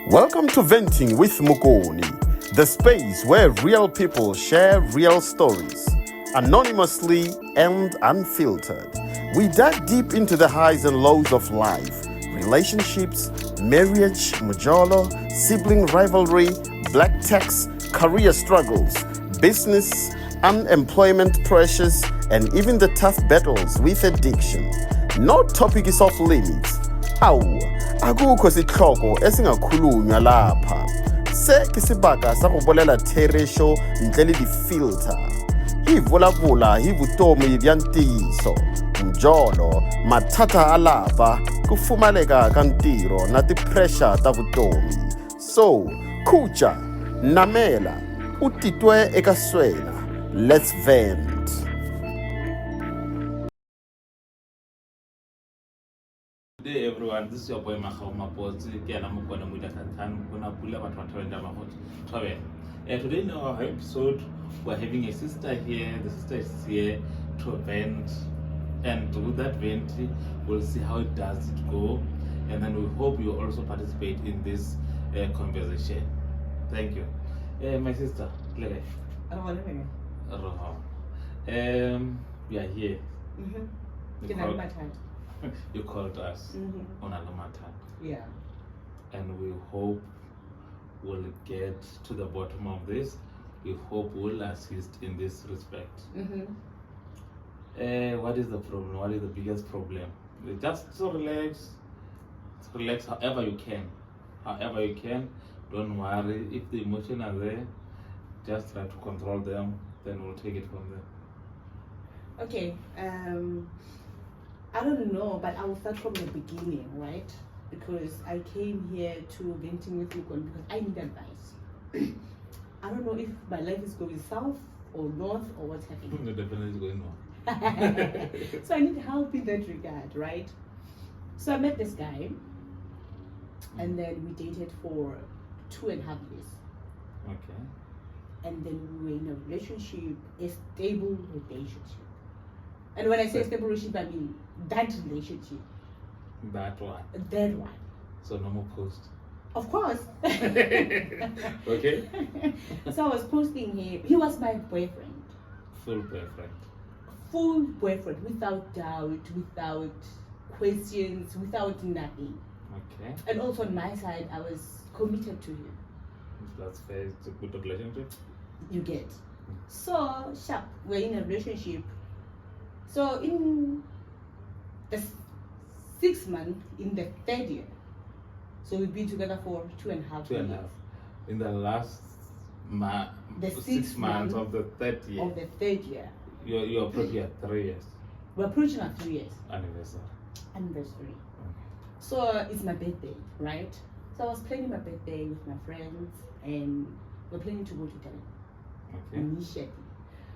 Welcome to Venting with Mukoni, the space where real people share real stories, anonymously and unfiltered. We dive deep into the highs and lows of life, relationships, marriage, mujolo, sibling rivalry, black tax, career struggles, business, unemployment pressures, and even the tough battles with addiction. No topic is off limits. Akukho sihloko esingakhulunywa lapha. Sekisibaka sakubolela theresho ntle le di-filter. Hivulavula hi vutomi bya ntiyiso, mjolo, mathata a lapa, ku pfumaleka ka ntirho na ti-pressure ta vutomi. So, khucha, namela, u titwe eka swena. Let's vent. Good day everyone, this is your boy Makao Mapotsi, Kiana Mukona Mudakatan, Kuna Pula Batwatanda Mahot. Today in our episode, we're having a sister here. The sister is here to vent, and with that vent, we'll see how it does it go, and then we hope you also participate in this conversation. Thank you. My sister, Claire. We are here. You called us on Alamatan. Yeah. And we hope we'll get to the bottom of this. We hope we'll assist in this respect. What is the problem? What is the biggest problem? Just so relax. Relax however you can. However you can. Don't worry. If the emotions are there, just try to control them. Then we'll take it from there. Okay. I don't know, but I will start from the beginning, right? Because I came here to Venting with Mukoni because I need advice. I don't know if my life is going south or north or what's happening. No, definitely is going on. So I need help in that regard, right? So I met this guy, and then we dated for 2.5 years. Okay. And then we were in a relationship, a stable relationship. And when I say stable relationship, I mean that relationship. That one. That one. So no more post. Of course. Okay. So I was posting him. He was my boyfriend. Full boyfriend. Full boyfriend, without doubt, without questions, without nothing. Okay. And also on my side, I was committed to him. That's fair. It's a good relationship. You get. So, sharp. We're in a relationship. So in the 6th month, in the 3rd year, so we've been together for 2.5 years. 2.5. In the last the 6 months of the 3rd year. Of the 3rd year. You're approaching at 3 years. We're approaching our 3 years. Anniversary. So it's my birthday, right? So I was planning my birthday with my friends, and we're planning to go to Durban. Okay. Initially.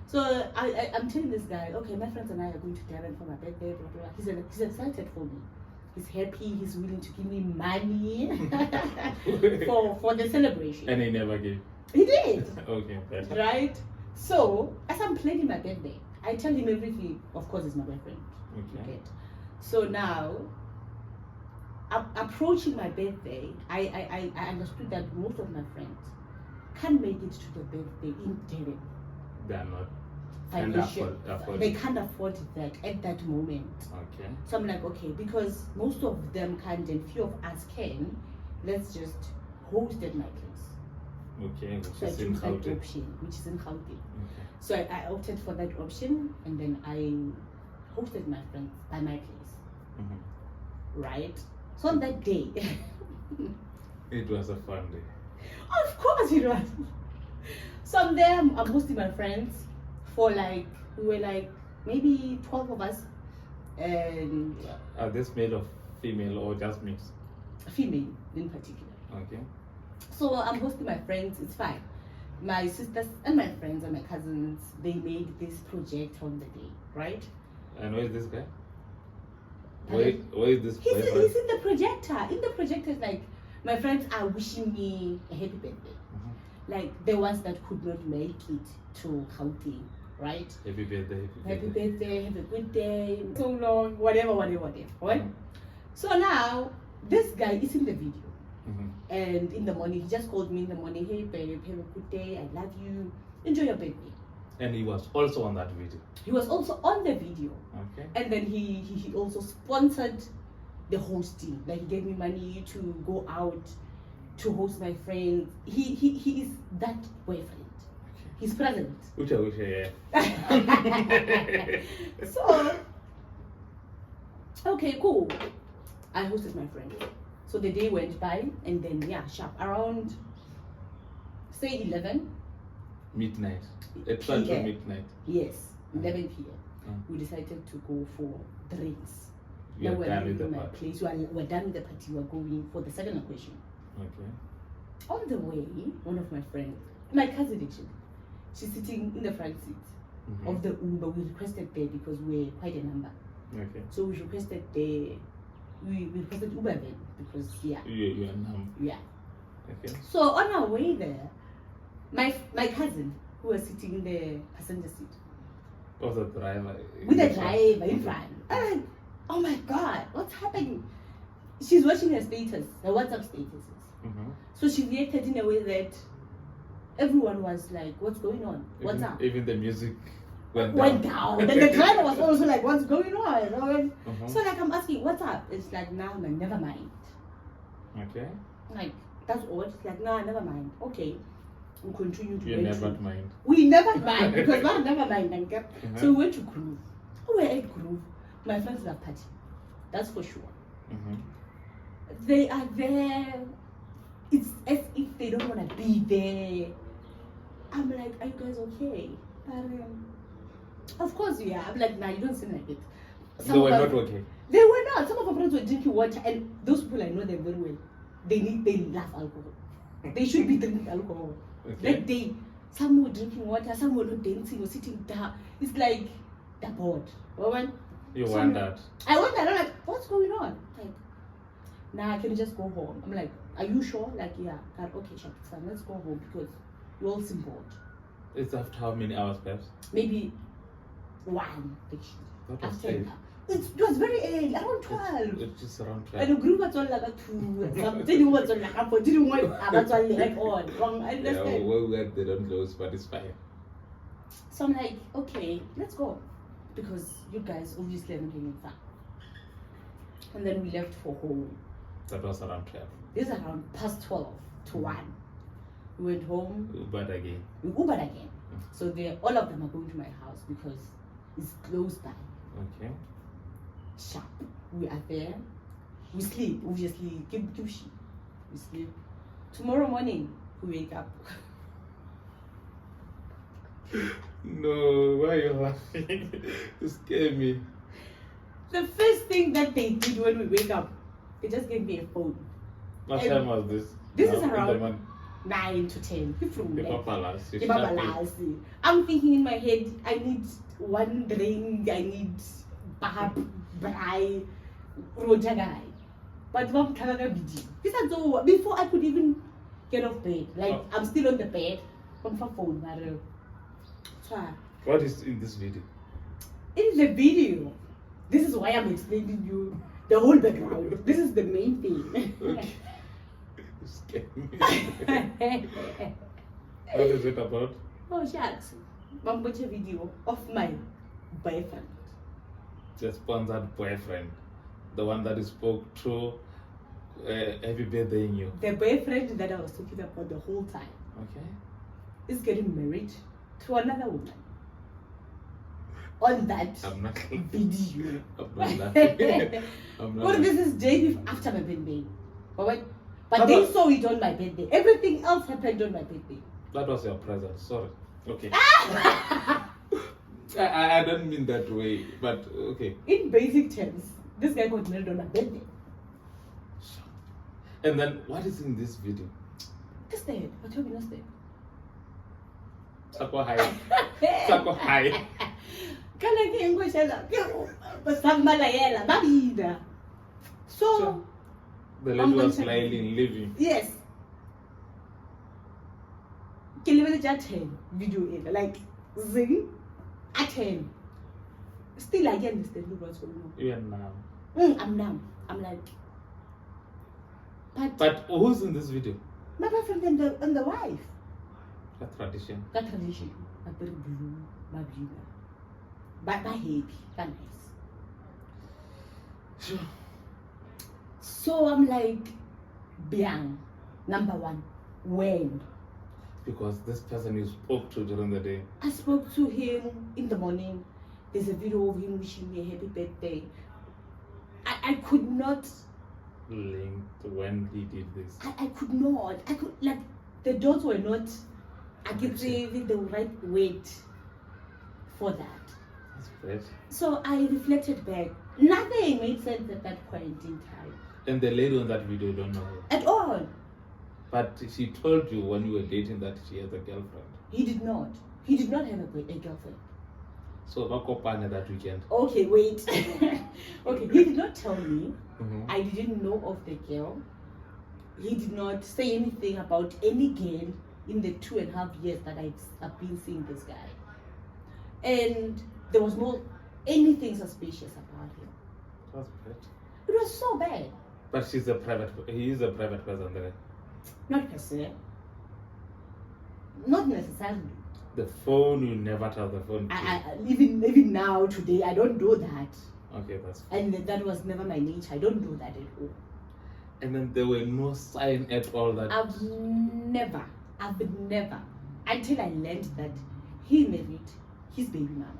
So I'm telling this guy, okay, my friends and I are going to Durban for my birthday, blah, blah, blah. He's excited for me. He's happy, he's willing to give me money for the celebration. And he never gave. He did. Okay, better. Right? So, as I'm planning my birthday, I tell him everything. Of course, he's my boyfriend. Okay. So now, approaching my birthday, I understood that most of my friends can't make it to the birthday in Durban. They are not. They can't afford that at that moment. Okay. So I'm like, okay, because most of them can't and few of us can, let's just host at my place. Okay, So I chose that option, which is in Gauteng. Okay. So I opted for that option, and then I hosted my friends by my place. Right? So on that day, it was a fun day. of course it was. So I'm there, I'm hosting my friends for we were maybe 12 of us. And are this made of female or just mixed? Female in particular. Okay. So I'm hosting my friends, it's fine. My sisters and my friends and my cousins, they made this project on the day, right? And where is this guy? Where is this boyfriend? He's in the projector. In the projector, it's like my friends are wishing me a happy birthday. Like the ones that could not make it to Gauteng, right? Happy birthday, happy birthday, have a good day, so long, whatever, right? So now, this guy is in the video. And in the morning, he just called me in the morning, hey babe, have a good day, I love you, enjoy your birthday. And he was also on that video. He was also on the video. Okay. And then he also sponsored the hosting. Like he gave me money to go out to host my friends. He is that boyfriend. He's present. Yeah. So, okay, cool. I hosted my friend. So the day went by, and then sharp around say 11 Midnight. At 12 to PM. midnight. Yes, 11 p.m. We decided to go for drinks. You Now are done with the my party. place. We're done with the party. We're going for the second occasion. Okay. On the way, one of my friends, my cousin actually, she's sitting in the front seat Mhm. of the Uber. We requested there because we're quite a number. Okay. So we requested we requested Uber then because You are numb. yeah. Okay. So on our way there, my cousin who was sitting in the passenger seat Of the driver. with the driver in front. I'm like, oh my god, what's happening? She's watching her status, her WhatsApp statuses. Mm-hmm. So she reacted in a way that everyone was like, what's going on? What's up? Even the music went down. Then the driver was also like, what's going on? Mhm. So like I'm asking, what's up? It's like, nah man, never mind. Okay. Like, that's odd. It's like, nah, never mind. Okay. We continue to You went never to- mind. We never mind because man never mind. Okay? Mhm. So we went to Groove. We were at Groove. My friends love party. That's for sure. Mm-hmm. They are there. It's as if they don't want to be there. I'm like, are you guys okay? Of course, yeah. I'm like, nah, you don't seem like it. They were of not our- okay. They were not. Some of our friends were drinking water, and those people I know them very well. They love alcohol. They should be drinking alcohol. Okay. Like some were drinking water, some were not dancing or sitting down. It's like they're bored. You Some- wondered. I wonder, I'm like, what's going on? Like, nah, can you just go home? I'm like, are you sure? Like, yeah. God, okay, sure, it's fine. Let's go home because you all seem bored. It's after how many hours, perhaps? Maybe 1, actually. That was After safe. it was very early, around 12. It's just around And 12. the group was all like 2, something was all like 4, didn't want about all like on. Wrong, I Yeah, understand. well, they don't lose, but it's fine. So I'm like, okay, let's go. Because you guys obviously are not having fun. And then we left for home. That was around 12. This is around past 12 to 1. We went home, But again. we Ubered again. So all of them are going to my house because it's close by. Okay. Sharp. We are there. We sleep, obviously. We sleep. Tomorrow morning, we wake up. No, why are you laughing? You scare me. The first thing that they did when we wake up, they just gave me a phone. What And time was this? this is In the around morning. 9 to 10. From The there. papalas. You The should have babalasi. I'm thinking in my head, I need one drink, I need pap, brai, rojagai. But mom can't video. This is so before I could even get off bed. Like Oh. I'm still on the bed. On my phone, Mario. What is in this video? In the video, this is why I'm explaining you the whole background. This is the main thing. Okay. You scare me. What is it about? Oh shucks. Mom watch a video of my boyfriend. The sponsored boyfriend. The one that you spoke to happy birthday in you. The boyfriend that I was talking about the whole time Okay. is getting married to another woman. On that I'm not video. I'm not laughing. I'm not Well, laughing. this is day after my birthday. But they saw it on my birthday. Everything else happened on my birthday. That was your present. Sorry. Okay. I don't mean that way, but okay. In basic terms, this guy got married on my birthday. And then what is in this video? What's that? What you mean, that? Sako high. Sako high. Kana ke ngoshela ke basambalayela babida. So The lady was smiling, living. yes. Ke lebele ja 10 video ena like zing at 10. Still I can't understand what's going on. Even now. I'm numb. I'm like But who's in this video? my boyfriend and the wife. That tradition. That tradition. My very blue, my blue. But my happy, that nice. Sure. So I'm like, Biang, number one, when? Because this person you spoke to during the day. I spoke to him in the morning. There's a video of him wishing me a happy birthday. I could not Linked when he did this. I could not. I could, like, the dots were not giving the right weight for that. That's great. So I reflected back. Nothing made sense at that point in time. And the lady on that video don't know her. At all. But she told you when you were dating that she has a girlfriend. He did not. He did not have a girlfriend. So Bakopana that weekend. Okay, wait. Okay, he did not tell me. Mm-hmm. I didn't know of the girl. He did not say anything about any girl in the 2.5 years that I've been seeing this guy. And there was no anything suspicious about him. That's great. It was so bad. But he is a private person there. Not per se. Not necessarily. The phone, you never tell the phone. Even now, today, I don't do that. Okay, that's fine. And that was never my nature. I don't do that at all. And then there were no sign at all that. I've never, until I learned that he married his baby mama.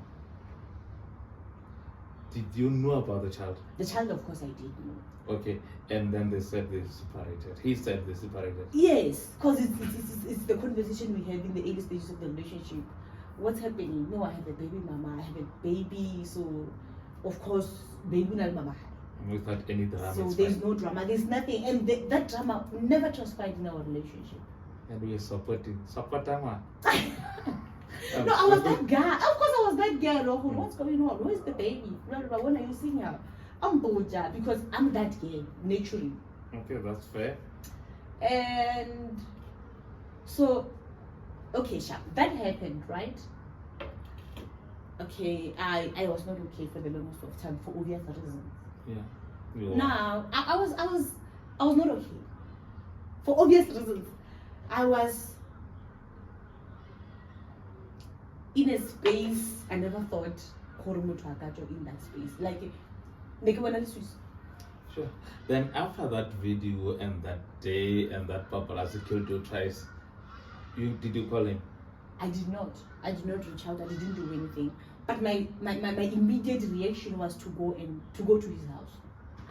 Did you know about the child? The child, of course, I did know. Okay, and then they said they separated. He said they separated. Yes, because it's the conversation we have in the early stages of the relationship. What's happening? No, I have a baby mama. I have a baby, so of course, baby na mama. Without any drama. So it's there's fine. no drama. There's nothing, and that drama never transpired in our relationship. And we are supporting. Supportama. No, I was that guy. Of course, I was that guy. Look, what's going on? Where's the baby? Blah, blah, blah. When are you seeing her? I'm Boja because I'm that girl, naturally. Okay, that's fair. And so, okay, Sharp, that happened, right? Okay, I was not okay for the longest of time for obvious reasons. Yeah. You are. Now, I was not okay for obvious reasons. I was in a space I never thought Koromutu Akajo in that space. Like, Sure. Then after that video and that day and that paparazzi killed you twice, did you call him? I did not reach out. I didn't do anything. But my immediate reaction was to go to his house.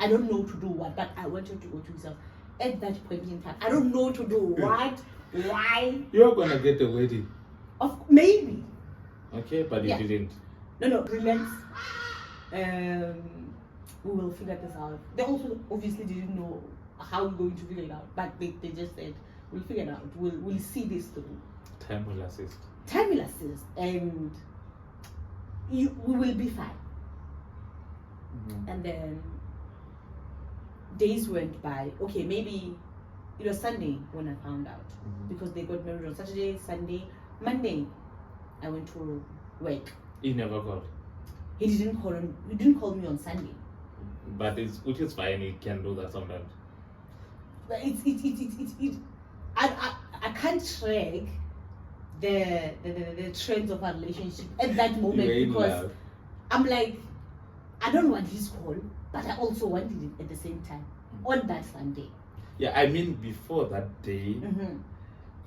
I don't know to do what, but I wanted to go to his house at that point in time. I don't know to do what, why. You're gonna get a wedding. Maybe. Okay, but you didn't. No, relax. We will figure this out. They also obviously didn't know how we're going to figure it out, but they just said, we'll figure it out. We'll see this through. Time will assist. Time will assist, and we will be fine. Mm-hmm. And then days went by. Okay, maybe it was Sunday when I found out, because they got married on Saturday, Sunday, Monday. I went to work. He never called. He didn't call me on Sunday. But which is fine. He can do that sometimes. But I can't track the trends of our relationship at that moment, because I'm like, I don't want his call, but I also wanted it at the same time on that Sunday. Yeah, I mean before that day,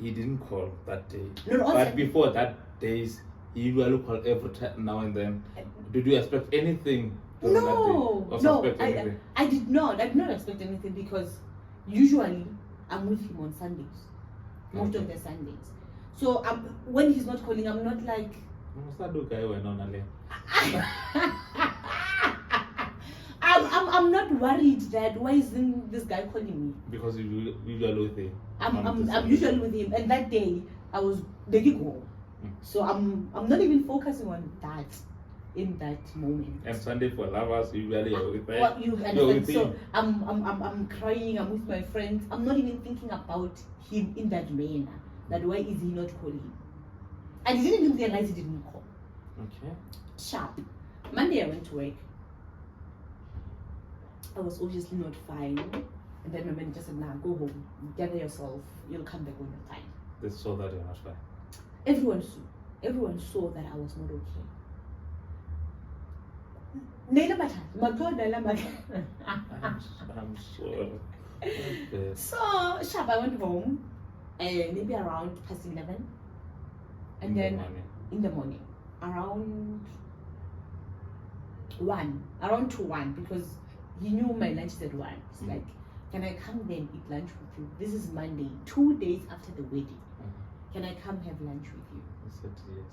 he didn't call that day. No, but before that days, he usually call every time now and then. Did you expect anything? No, anything? I did not. I did not expect anything, because usually I'm with him on Sundays, most of the Sundays. So when he's not calling, I'm not like. I'm not worried that why isn't this guy calling me? Because you usually with him. I'm usually with him, and that day I was go. So I'm not even focusing on that in that moment. And Sunday for lovers, usually you're with him. What you understand? So I'm crying. I'm with my friends. I'm not even thinking about him in that manner. That why is he not calling? I didn't even realize he didn't call. Okay. Sharp. Monday I went to work. I was obviously not fine. And then my manager said, nah, go home, gather yourself, you'll come back when you're fine. They saw that you're not fine. Everyone saw that I was not okay. I'm sorry. Okay. So, sharp, I went home, maybe around past 11. And then in the morning, around 1 to 1, because he knew my lunch is at 1. It's like, can I come then eat lunch with you? This is Monday, 2 days after the wedding. Can I come have lunch with you? I said yes.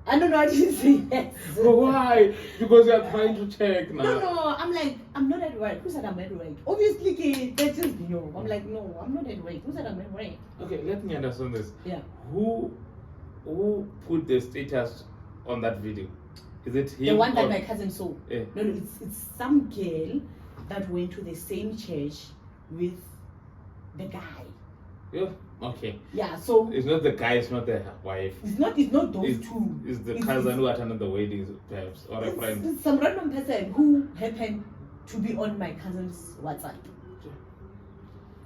I don't know, I didn't say yes. Why? Because you're trying to check now. No, I'm like, I'm not at work. Who said I'm at work? Obviously, that's just no. I'm like, no, I'm not at work. Who said I'm at work? Okay, let me understand this. Yeah. Who put the status on that video? Is it him? The one that or- my cousin saw. Yeah. No, it's some girl that went to the same church with the guy. Yeah. Okay. Yeah, so It's not the guy, it's not the wife. it's not those It's, two. it's the It's- cousin who attended the wedding, perhaps, or a friend. It's some random person who happened to be on my cousin's WhatsApp.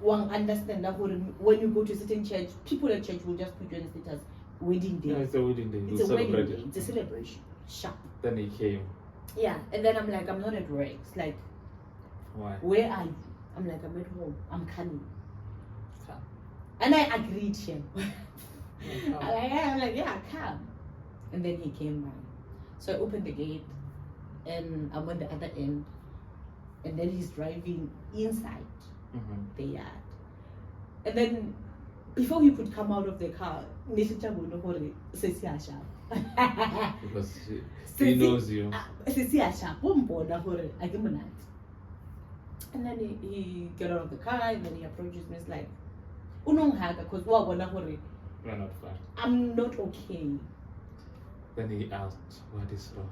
One understand that when you go to a certain church, people at church will just put you on status wedding day. Yeah, it's a wedding day. It's a wedding celebrate day. it. It's a celebration. Sharp. Then he came. Yeah, and then I'm like, I'm not at work. It's like, Why? where are you? I'm like, I'm at home. I'm coming. Come. And I agreed him. Come. I'm like, yeah, come. And then he came by. So I opened the gate and I'm on the other end. And then he's driving inside the yard. And then before he could come out of the car, Because he knows you. And then he got out of the car and then he approaches me. It's like, because We're not fine. I'm not okay. Then he asked, what is wrong?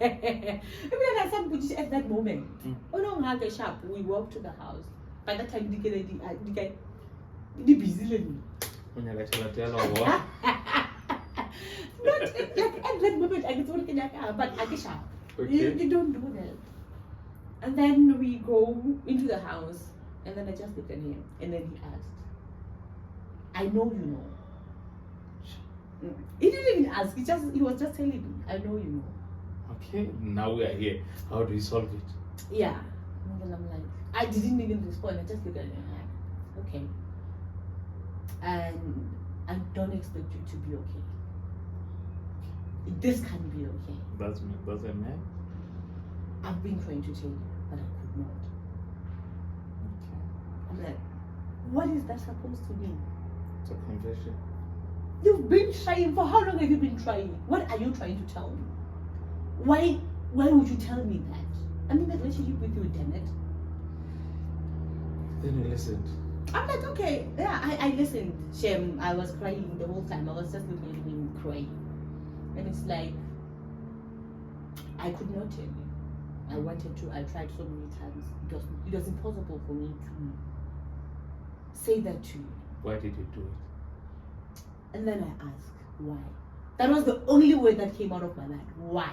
At that moment, Mm. we walked to the house. By that time, the guy busy. When you're like, tell her what? Not like at that moment, I was working at but Akisha, Okay. you don't do that. And then we go into the house, and then I just looked at him, and then he asked, I know you know. He didn't even ask, he was just telling me, I know you know. Okay, now we are here. How do we solve it? Yeah. And then I'm like, I didn't even respond, I just looked at him like, okay. And I don't expect you to be okay. This can't be okay. That's me. That's a man. I've been trying to tell you, but I could not. Okay. I'm like, what is that supposed to mean? It's a confession. You've been trying. For how long have you been trying? What are you trying to tell me? Why would you tell me that? I'm in a relationship with you, damn it. Then he listened. I'm like, okay, yeah, I listened. Shem, I was crying the whole time. I was just looking at him crying. And it's like, I could not tell you. I wanted to, I tried so many times. It was impossible for me to say that to you. Why did you do it? And then I asked, why? That was the only word that came out of my mouth. Why?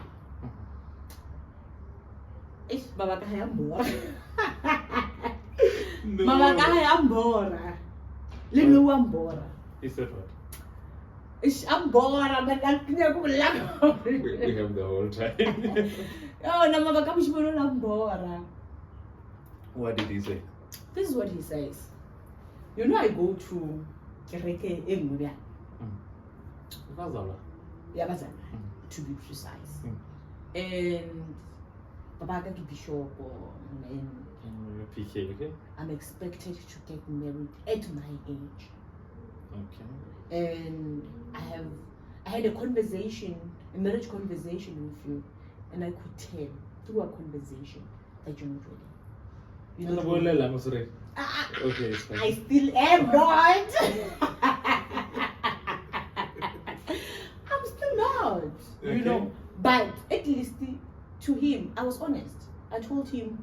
Ish, Baba Kahaya Mbora. Baba Kahaya Mbora. Let me one Mbora. He said what? Ish, I'm Mbora, but I'm We have the whole time. Oh, no, Baba Kahaya Mbora. What did he say? This is what he says. You know, I go to Kereke Engubia. Vazala. Yabazana, to be precise. And Baba Kahaya Bishop and PK, okay? I'm expected to get married at my age. Okay. And I had a conversation, a marriage conversation with you, and I could tell through a conversation that you're not ready. You're not ready. Okay, it's fine. I still am not. I'm still not. You Okay. know, but at least to him, I was honest. I told him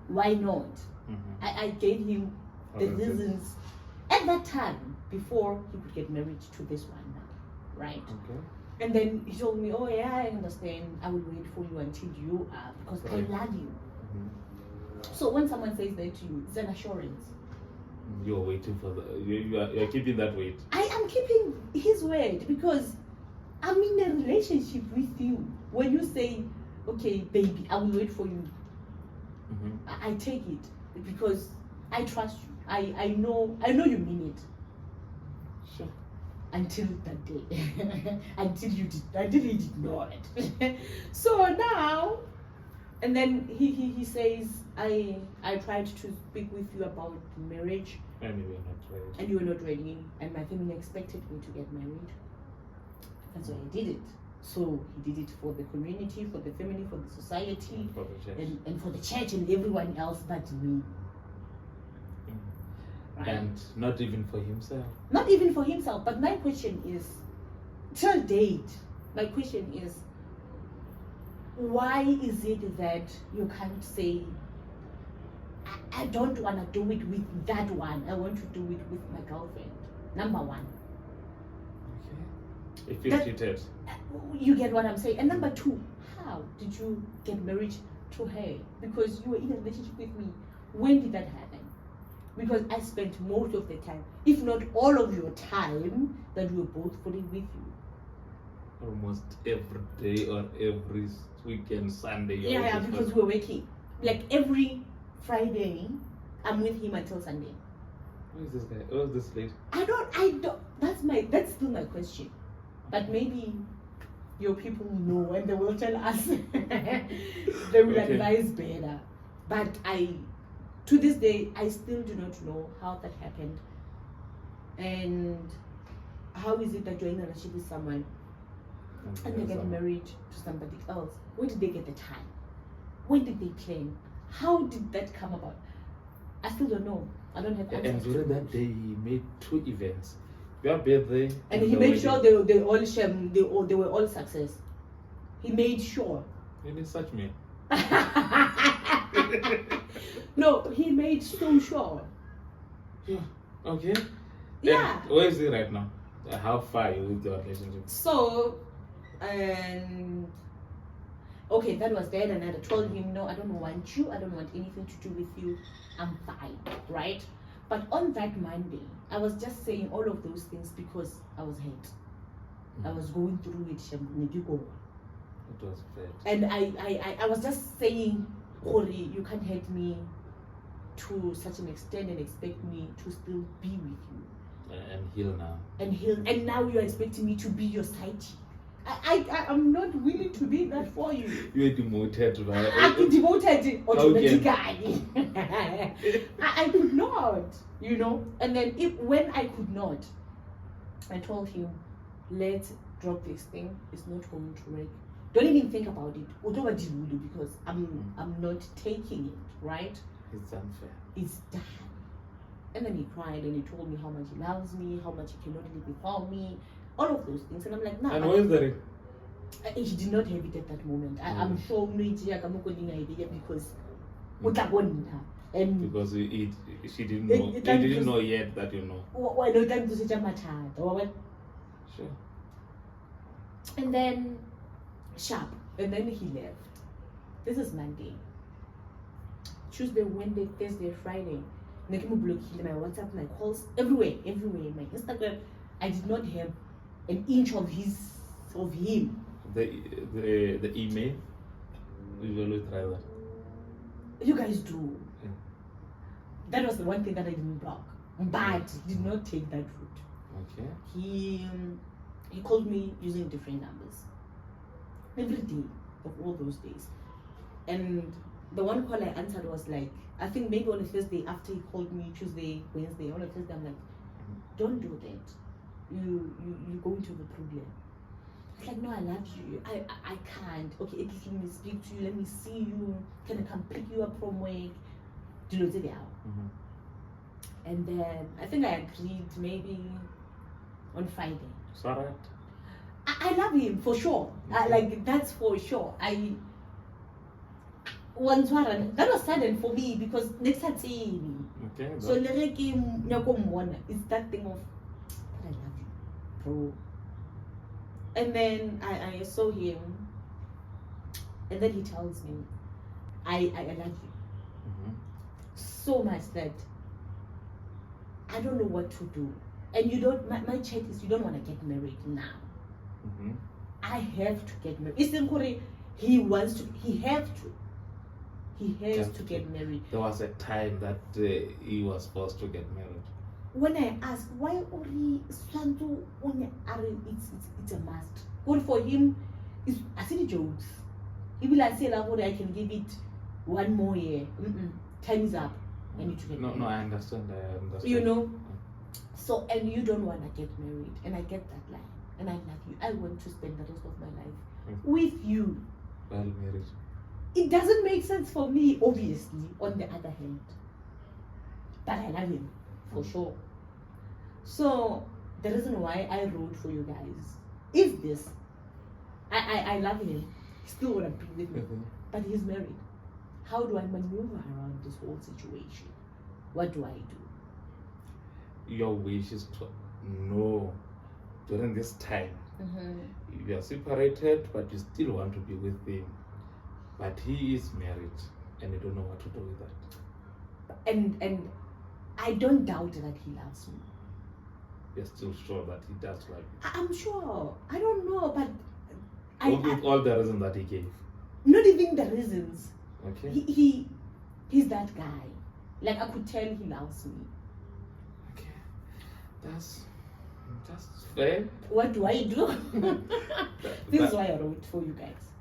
why not. I gave him the Okay. reasons at that time before he could get married to this one now, right? Okay. And then he told me, oh yeah, I understand. I will wait for you until you are because Right. I love you. So when someone says that to you, it's an assurance. You're waiting for you're keeping that wait. I am keeping his word because I'm in a relationship with you. When you say, okay, baby, I will wait for you, Mm-hmm. I take it because I trust you. I know you mean it. Sure. Until that day. until he did not. So now, and then he says, I tried to speak with you about marriage And you were not ready. and you were not ready, and my family expected me to get married. That's why I did it. So he did it for the community, for the family, for the society, For the church. and for the church and everyone else but me. Right? And not even for himself. Not even for himself. But my question is, till date, my question is, why is it that you can't say, I don't want to do it with that one, I want to do it with my girlfriend? Number one. Okay. If you That- cheated. You get what I'm saying? And number two, how did you get married to her? Because you were in a relationship with me. When did that happen? Because I spent most of the time, if not all of your time, that we were both fully with you. Almost every day or every weekend, Sunday. you're Yeah, with because us. we were working. Like every Friday, I'm with him until Sunday. Who is this guy? Who is this lady? I don't, that's still my question. But maybe your people know and they will tell us. They will Okay. advise better. But to this day, I still do not know how that happened. And how is it that you're in a relationship with someone and they get married to somebody else? Where did they get the time? When did they plan? How did that come about? I still don't know. I don't have And answers. during that day, he made 2 events. Your birthday. And he the made sure wedding. they were all success. He made sure. You didn't such me. No, he made so sure. Okay. Yeah. And where is he right now? How far are you with your relationship? So, okay, that was then, and I told him, no, I don't want you. I don't want anything to do with you. I'm fine, right? But on that Monday, I was just saying all of those things because I was hurt. I was going through it. It was bad. And I was just saying, Hori, you can't hurt me to such an extent and expect me to still be with you. And heal now. And now you're expecting me to be your side. I'm not willing to be that for you. You are demoted, right? I'm devoted automatically. Okay. I could not, you know. And then when I could not, I told him, let's drop this thing. It's not going to work. Don't even think about it. Because I'm not taking it, right? It's unfair. It's done. And then he cried and he told me how much he loves me, how much he cannot live without me, all of those things. And I'm like, nah. And where is the ring? He did not have it at that moment. I'm sure because and Because she didn't know. It- He it- didn't know yet that you know. why no time to say mathata. Sure. And then sharp. And then he left. This is Monday. Tuesday, Wednesday, Thursday, Friday. My WhatsApp, my calls, everywhere, my Instagram. I did not have an inch of him. The email. We will try that. You guys do. Yeah. That was the one thing that I didn't block. But he did not take that route. Okay. He called me using different numbers every day of all those days. And the one call I answered was like, I think maybe on a Thursday after he called me, Tuesday, Wednesday, on a Thursday, I'm like, don't do that. You're going to have a problem. It's like, no, I love you. I can't. Okay, at least let me speak to you. Let me see you. Can I come pick you up from work? Do you know what Mm-hmm. And then I think I agreed maybe on Friday. It's alright. I love him for sure. Like that's for sure. That was sudden for me because next time Okay. so it's that thing of I love you, bro. And then I saw him, and then he tells me, I love you Mm-hmm. so much that I don't know what to do. And you don't, my chat is, you don't want to get married now. Mm-hmm. I have to get married. It's Nkore, he wants to, he has to get married. There was a time that he was forced to get married. When I ask why Ori Santo it's a must. Good for him, it's I see the jokes. He will say that I can give it 1 more year. Time is up. I need to get married. No, I understand. You know? So, and you don't want to get married, and I get that line. And I love you. I want to spend the rest of my life with you. Well married. It doesn't make sense for me, obviously, on the other hand. But I love him, for sure. So, the reason why I wrote for you guys is this. I love him. He still want to be with me. But he's married. How do I maneuver around this whole situation? What do I do? Your wish is to know during this time you are separated, but you still want to be with him. But he is married, and you don't know what to do with that. And I don't doubt that he loves me. You're still sure that he does love you? I'm sure. I don't know, but With all the reasons that he gave. Not even the reasons. Okay. He's that guy. Like, I could tell he loves me. Okay. That's fair. What do I do? This is why I wrote for you guys.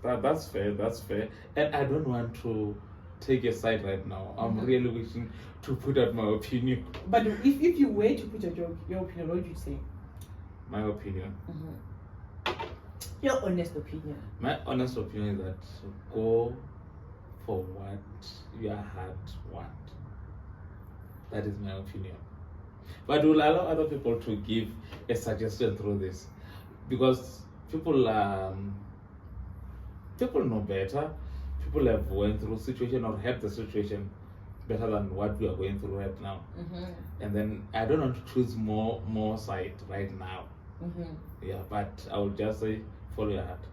That's fair. And I don't want to take a side right now. I'm really wishing to put out my opinion. But if you were to put your opinion, what would you say? My opinion. Your honest opinion. My honest opinion is that go for what your heart wants. That is my opinion. But we'll allow other people to give a suggestion through this, because people know better. People have went through situation or had the situation better than what we are going through right now. And then I don't want to choose more side right now. Yeah, but I would just say follow your heart.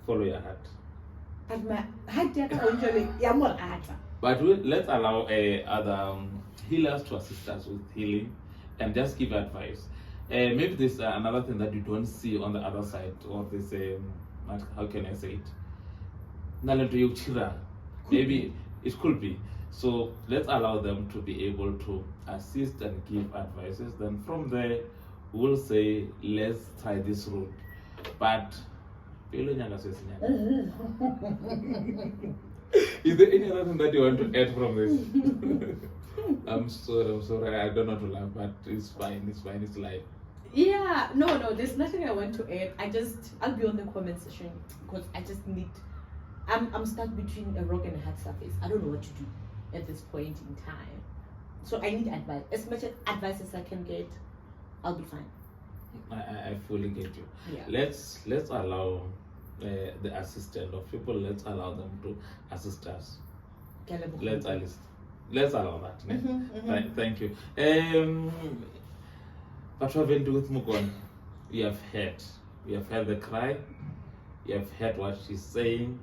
Follow your heart. But my heart usually But let's allow other healers to assist us with healing and just give advice. Maybe there's another thing that you don't see on the other side, or this how can I say it? Maybe it could be. So let's allow them to be able to assist and give advices. Then from there, we'll say, let's try this route. But is there any other thing that you want to add from this? I'm sorry, I don't know to laugh, but it's fine, it's life. Yeah, no, there's nothing I want to add. I'll be on the comment section, because I'm stuck between a rock and a hard surface. I don't know what to do at this point in time. So I need advice. As much advice as I can get, I'll be fine. I fully get you. Yeah. Let's allow the assistant of people, let's allow them to assist us. Let's allow that. Thank you. But what we'll do with Mukon, we have heard the cry, you have heard what she's saying,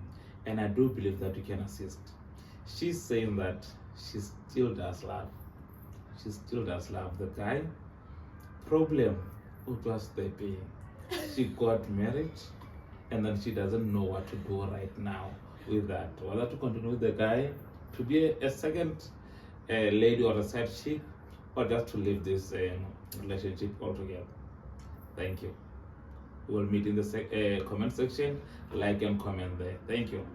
and I do believe that we can assist. She's saying that she still does love. She still does love the guy. Problem, it was the pain. She got married, and then she doesn't know what to do right now with that. Whether to continue with the guy, to be a second lady or a side chick, or just to leave this relationship altogether. Thank you. We'll meet in the comment section. Like and comment there. Thank you.